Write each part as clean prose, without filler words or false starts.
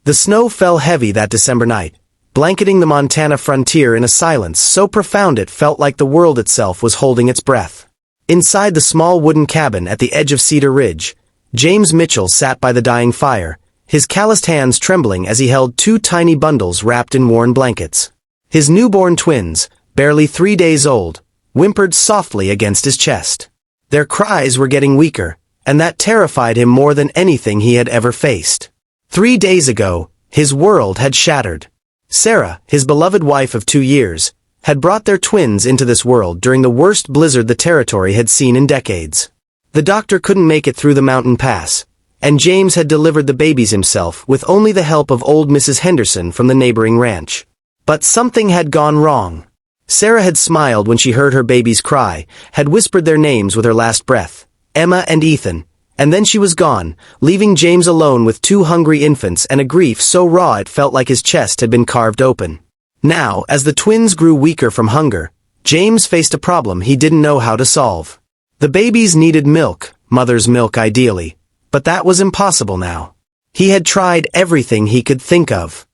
The snow fell heavy that December night, blanketing the Montana frontier in a silence so profound it felt like the world itself was holding its breath. Inside the small wooden cabin at the edge of Cedar Ridge, James Mitchell sat by the dying fire, his calloused hands trembling as he held two tiny bundles wrapped in worn blankets. His newborn twins, barely 3 days old, whimpered softly against his chest. Their cries were getting weaker, and that terrified him more than anything he had ever faced. 3 days ago, his world had shattered. Sarah, his beloved wife of 2 years, had brought their twins into this world during the worst blizzard the territory had seen in decades. The doctor couldn't make it through the mountain pass, and James had delivered the babies himself with only the help of old Mrs. Henderson from the neighboring ranch. But something had gone wrong. Sarah had smiled when she heard her babies cry, had whispered their names with her last breath, Emma and Ethan, and then she was gone, leaving James alone with 2 hungry infants and a grief so raw it felt like his chest had been carved open. Now, as the twins grew weaker from hunger, James faced a problem he didn't know how to solve. The babies needed milk, mother's milk ideally, but that was impossible now. He had tried everything he could think of.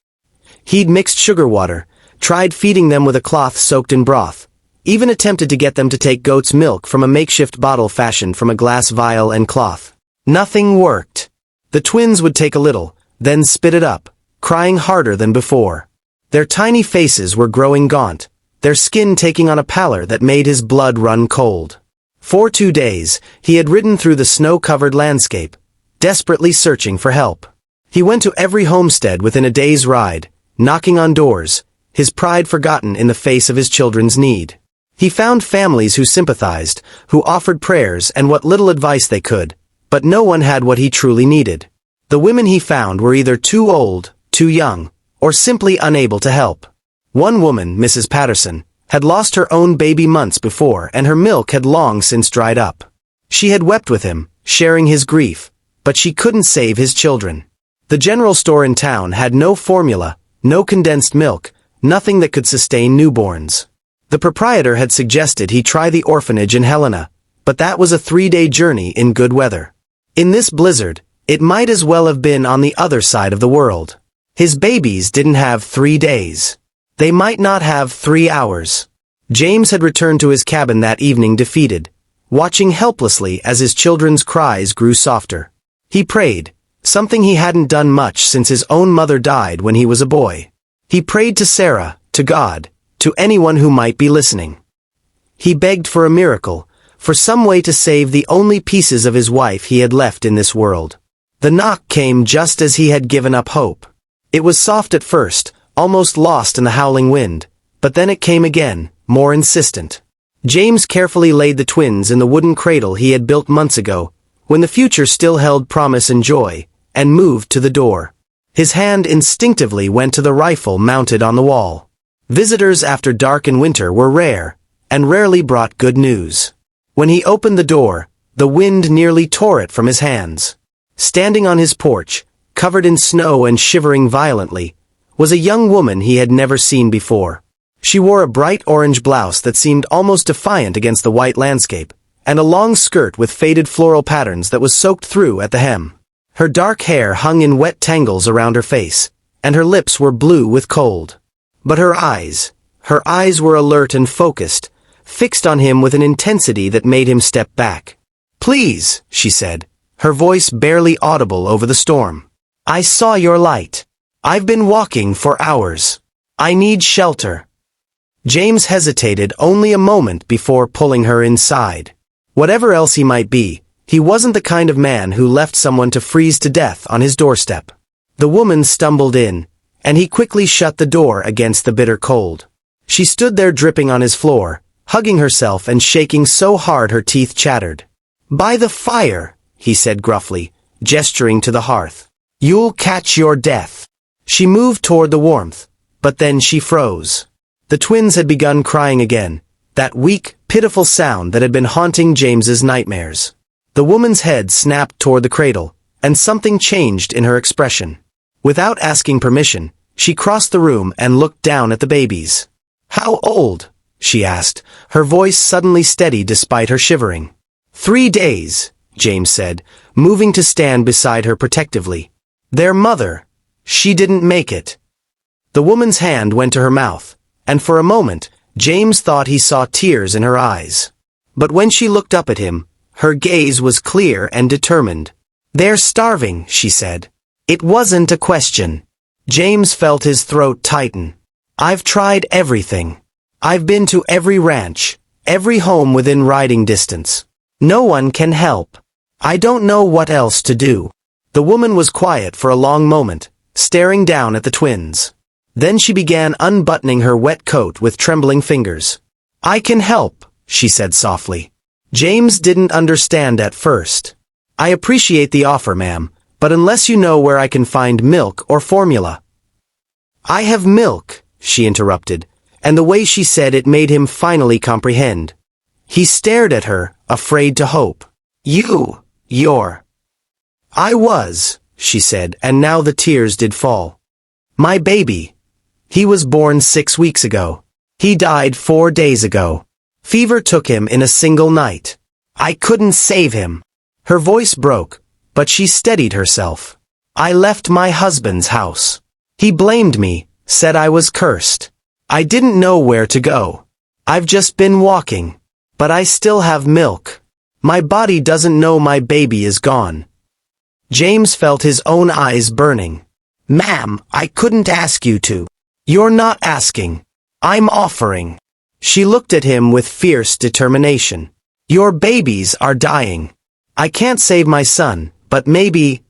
He'd mixed sugar water, tried feeding them with a cloth soaked in broth, even attempted to get them to take goat's milk from a makeshift bottle fashioned from a glass vial and cloth. Nothing worked. The twins would take a little, then spit it up, crying harder than before. Their tiny faces were growing gaunt, their skin taking on a pallor that made his blood run cold. For 2 days, he had ridden through the snow-covered landscape, desperately searching for help. He went to every homestead within a day's ride, knocking on doors, his pride forgotten in the face of his children's need. He found families who sympathized, who offered prayers and what little advice they could, but no one had what he truly needed. The women he found were either too old, too young, or simply unable to help. One woman, Mrs. Patterson, had lost her own baby months before and her milk had long since dried up. She had wept with him, sharing his grief, but she couldn't save his children. The general store in town had no formula, no condensed milk, nothing that could sustain newborns. The proprietor had suggested he try the orphanage in Helena, but that was a 3-day journey in good weather. In this blizzard, it might as well have been on the other side of the world. His babies didn't have 3 days. They might not have 3 hours. James had returned to his cabin that evening defeated, watching helplessly as his children's cries grew softer. He prayed, something he hadn't done much since his own mother died when he was a boy. He prayed to Sarah, to God, to anyone who might be listening. He begged for a miracle, for some way to save the only pieces of his wife he had left in this world. The knock came just as he had given up hope. It was soft at first, almost lost in the howling wind, but then it came again, more insistent. James carefully laid the twins in the wooden cradle he had built months ago, when the future still held promise and joy, and moved to the door. His hand instinctively went to the rifle mounted on the wall. Visitors after dark and winter were rare, and rarely brought good news. When he opened the door, the wind nearly tore it from his hands. Standing on his porch, covered in snow and shivering violently, was a young woman he had never seen before. She wore a bright orange blouse that seemed almost defiant against the white landscape, and a long skirt with faded floral patterns that was soaked through at the hem. Her dark hair hung in wet tangles around her face, and her lips were blue with cold. But her eyes were alert and focused, fixed on him with an intensity that made him step back. "Please," she said, her voice barely audible over the storm. "I saw your light. I've been walking for hours. I need shelter." James hesitated only a moment before pulling her inside. Whatever else he might be, he wasn't the kind of man who left someone to freeze to death on his doorstep. The woman stumbled in, and he quickly shut the door against the bitter cold. She stood there dripping on his floor, hugging herself and shaking so hard her teeth chattered. "By the fire," he said gruffly, gesturing to the hearth. "You'll catch your death." She moved toward the warmth, but then she froze. The twins had begun crying again, that weak, pitiful sound that had been haunting James's nightmares. The woman's head snapped toward the cradle, and something changed in her expression. Without asking permission, she crossed the room and looked down at the babies. "How old?" she asked, her voice suddenly steady despite her shivering. 3 days, James said, moving to stand beside her protectively. "Their mother," She didn't make it. The woman's hand went to her mouth, and for a moment, James thought he saw tears in her eyes. But when she looked up at him, her gaze was clear and determined. "They're starving," she said. It wasn't a question. James felt his throat tighten. "I've tried everything. I've been to every ranch, every home within riding distance. No one can help. I don't know what else to do." The woman was quiet for a long moment, staring down at the twins. Then she began unbuttoning her wet coat with trembling fingers. "I can help," she said softly. James didn't understand at first. "I appreciate the offer, ma'am, but unless you know where I can find milk or formula." "I have milk," she interrupted, and the way she said it made him finally comprehend. He stared at her, afraid to hope. You're. "I was," she said, and now the tears did fall. "My baby. He was born 6 weeks ago. He died 4 days ago. Fever took him in a single night. I couldn't save him." Her voice broke, but she steadied herself. "I left my husband's house. He blamed me, said I was cursed. I didn't know where to go. I've just been walking. But I still have milk. My body doesn't know my baby is gone." James felt his own eyes burning. "Ma'am, I couldn't ask you to." "You're not asking. I'm offering." She looked at him with fierce determination. "Your babies are dying. I can't save my son, but maybe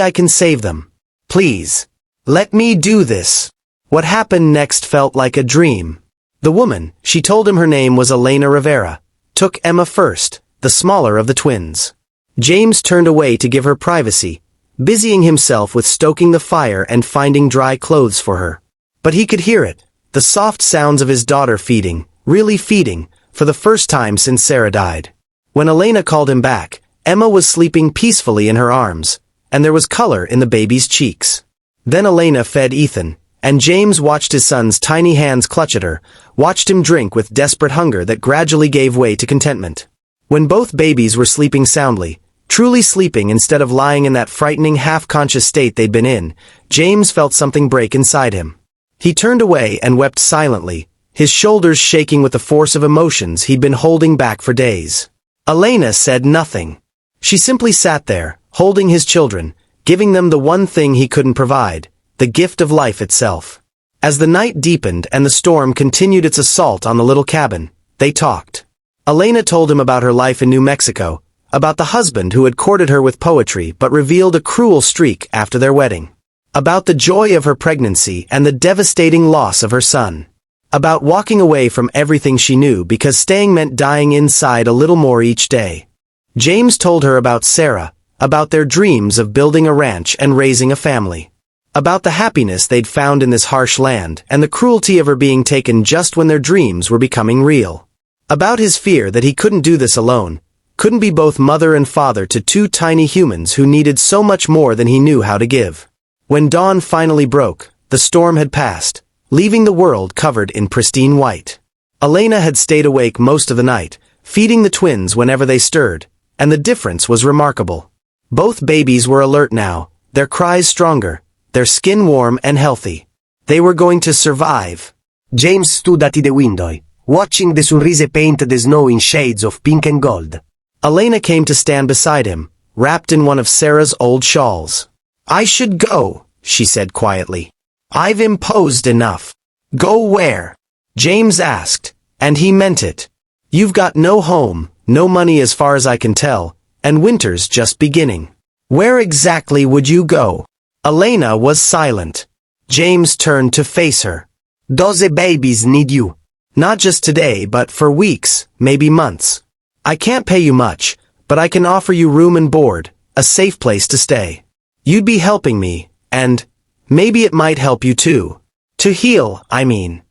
I can save them. Please. Let me do this." What happened next felt like a dream. The woman, she told him her name was Elena Rivera, took Emma first, the smaller of the twins. James turned away to give her privacy, busying himself with stoking the fire and finding dry clothes for her. But he could hear it, the soft sounds of his daughter feeding, really feeding, for the first time since Sarah died. When Elena called him back, Emma was sleeping peacefully in her arms, and there was color in the baby's cheeks. Then Elena fed Ethan, and James watched his son's tiny hands clutch at her, watched him drink with desperate hunger that gradually gave way to contentment. When both babies were sleeping soundly, truly sleeping instead of lying in that frightening half-conscious state they'd been in, James felt something break inside him. He turned away and wept silently, his shoulders shaking with the force of emotions he'd been holding back for days. Elena said nothing. She simply sat there, holding his children, giving them the one thing he couldn't provide, the gift of life itself. As the night deepened and the storm continued its assault on the little cabin, they talked. Elena told him about her life in New Mexico, about the husband who had courted her with poetry but revealed a cruel streak after their wedding. About the joy of her pregnancy and the devastating loss of her son. About walking away from everything she knew because staying meant dying inside a little more each day. James told her about Sarah, about their dreams of building a ranch and raising a family. About the happiness they'd found in this harsh land and the cruelty of her being taken just when their dreams were becoming real. About his fear that he couldn't do this alone, couldn't be both mother and father to 2 tiny humans who needed so much more than he knew how to give. When dawn finally broke, the storm had passed, leaving the world covered in pristine white. Elena had stayed awake most of the night, feeding the twins whenever they stirred, and the difference was remarkable. Both babies were alert now, their cries stronger, their skin warm and healthy. They were going to survive. James stood at the window, watching the sunrise paint the snow in shades of pink and gold. Elena came to stand beside him, wrapped in one of Sarah's old shawls. "I should go," she said quietly. "I've imposed enough." "Go where?" James asked, and he meant it. "You've got no home, no money as far as I can tell, and winter's just beginning. Where exactly would you go?" Elena was silent. James turned to face her. "Those babies need you." "Not just today, but for weeks, maybe months. I can't pay you much, but I can offer you room and board, a safe place to stay. You'd be helping me, and maybe it might help you too. To heal, I mean."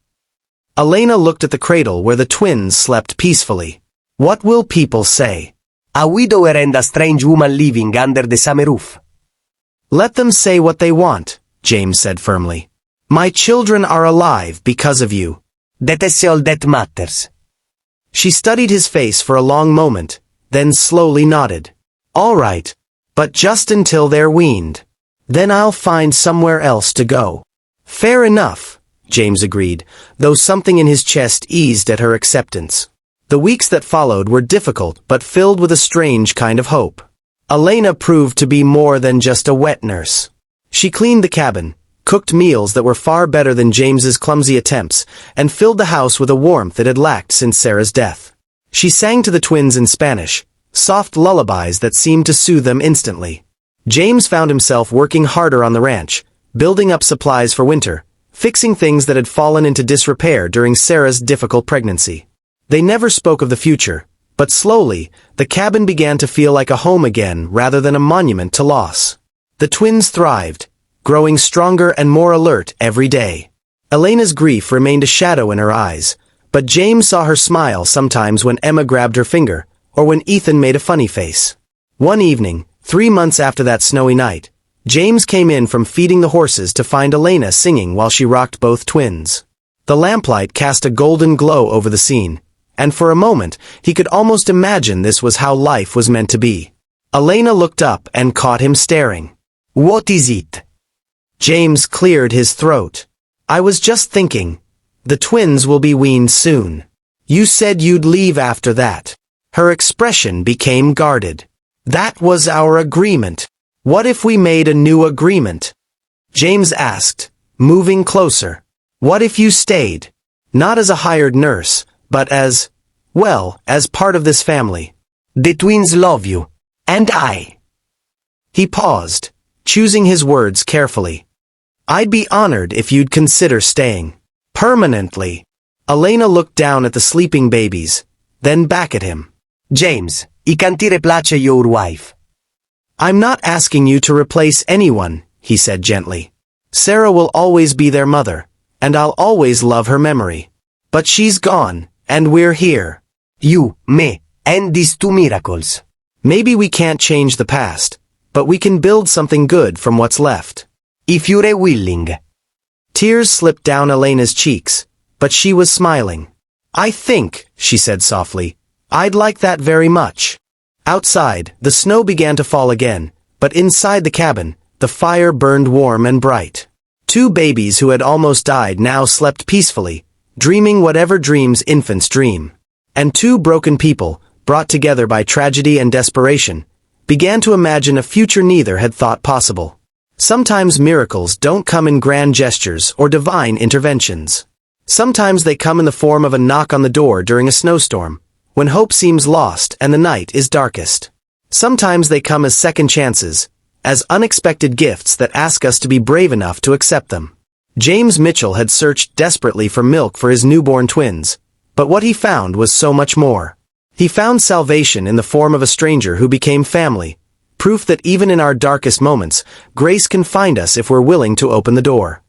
Elena looked at the cradle where the twins slept peacefully. What will people say? A widower and a strange woman living under the same roof. Let them say what they want, James said firmly. My children are alive because of you. That is all that matters. She studied his face for a long moment, then slowly nodded. All right, but just until they're weaned. Then I'll find somewhere else to go. Fair enough, James agreed, though something in his chest eased at her acceptance. The weeks that followed were difficult but filled with a strange kind of hope. Elena proved to be more than just a wet nurse. She cleaned the cabin, cooked meals that were far better than James's clumsy attempts, and filled the house with a warmth it had lacked since Sarah's death. She sang to the twins in Spanish, soft lullabies that seemed to soothe them instantly. James found himself working harder on the ranch, building up supplies for winter, fixing things that had fallen into disrepair during Sarah's difficult pregnancy. They never spoke of the future, but slowly, the cabin began to feel like a home again rather than a monument to loss. The twins thrived, growing stronger and more alert every day. Elena's grief remained a shadow in her eyes, but James saw her smile sometimes when Emma grabbed her finger, or when Ethan made a funny face. One evening, 3 months after that snowy night, James came in from feeding the horses to find Elena singing while she rocked both twins. The lamplight cast a golden glow over the scene, and for a moment he could almost imagine this was how life was meant to be. Elena looked up and caught him staring. "What is it?" James cleared his throat. "I was just thinking. The twins will be weaned soon. You said you'd leave after that." Her expression became guarded. "That was our agreement. What if we made a new agreement?" James asked, moving closer. "What if you stayed? Not as a hired nurse, but as part of this family." "The twins love you. And I." He paused, choosing his words carefully. "I'd be honored if you'd consider staying. Permanently." Elena looked down at the sleeping babies, then back at him. "James, I can't replace your wife." "I'm not asking you to replace anyone," he said gently. "Sarah will always be their mother, and I'll always love her memory. But she's gone, and we're here. You, me, and these two miracles. Maybe we can't change the past, but we can build something good from what's left. If you're willing." Tears slipped down Elena's cheeks, but she was smiling. "I think," she said softly, "I'd like that very much." Outside, the snow began to fall again, but inside the cabin, the fire burned warm and bright. 2 babies who had almost died now slept peacefully, dreaming whatever dreams infants dream. And 2 broken people, brought together by tragedy and desperation, began to imagine a future neither had thought possible. Sometimes miracles don't come in grand gestures or divine interventions. Sometimes they come in the form of a knock on the door during a snowstorm, when hope seems lost and the night is darkest. Sometimes they come as second chances, as unexpected gifts that ask us to be brave enough to accept them. James Mitchell had searched desperately for milk for his newborn twins, but what he found was so much more. He found salvation in the form of a stranger who became family, proof that even in our darkest moments, grace can find us if we're willing to open the door.